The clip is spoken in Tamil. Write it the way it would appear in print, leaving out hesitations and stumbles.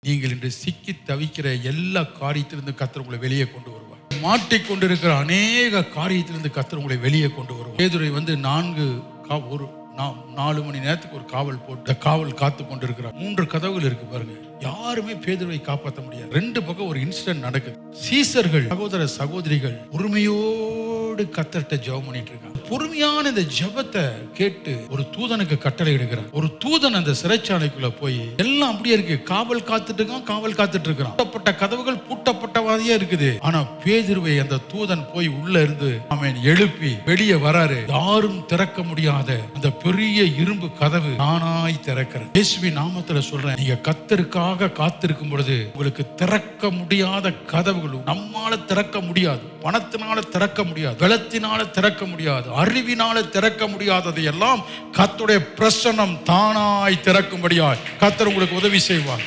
நீங்கள் இன்று சிக்கி தவிக்கிற எல்லா காரியத்திலிருந்து கர்த்தர் உங்களை வெளியே கொண்டு வருவார். மாட்டிக்கொண்டிருக்கிற அநேக காரியத்திலிருந்து கர்த்தர் உங்களை வெளியே கொண்டு வருவார். பேதுரை 4 மணி நேரத்துக்கு ஒரு காவல் போட்டு காவல் காத்து கொண்டிருக்கிறார். 3 கதவுகள் இருக்கு பாருங்க. யாருமே பேதுருவை காப்பாற்ற முடியாது. 2 பக்கம் ஒரு இன்சிடென்ட் நடக்குது. சீசர்கள் சகோதர சகோதரிகள் பொறுமையோடு கர்த்தர்ட்ட ஜெபம் பண்ணிட்டு இருக்காங்க. பொறுமையான இந்த ஜெபத்தை கேட்டு ஒரு தூதனுக்கு கட்டளை இடுகிறார். ஒரு தூதன் அந்த சிறைச்சாலைக்குள்ள போய் எல்லாம் அப்படியே இருக்கு, காவல் காத்துட்டு இருக்கான். பூட்டப்பட்ட கதவுகள் பூட்டப்பட்டவாதியா இருக்குது. ஆனா பேதுருவை அந்த தூதன் போய் உள்ள இருந்து அவன் எழுப்பி வெளியே வராரு. யாரும் திறக்க முடியாத அந்த பெரிய இரும்பு கதவு தானாய் திறக்கிறது. இயேசுவின் நாமத்துல சொல்றேன், நீங்க கர்த்தருக்காக காத்திருக்கும் பொழுது உங்களுக்கு திறக்க முடியாத கதவுகள் நம்மால திறக்க முடியாது, பணத்தினால திறக்க முடியாது, பலத்தினால திறக்க முடியாது, அறிவினால திறக்க முடியாதது எல்லாம் கர்த்தருடைய பிரசன்னம் தானாய் திறக்கும்படியாய் கர்த்தர் உங்களுக்கு உதவி செய்வார்.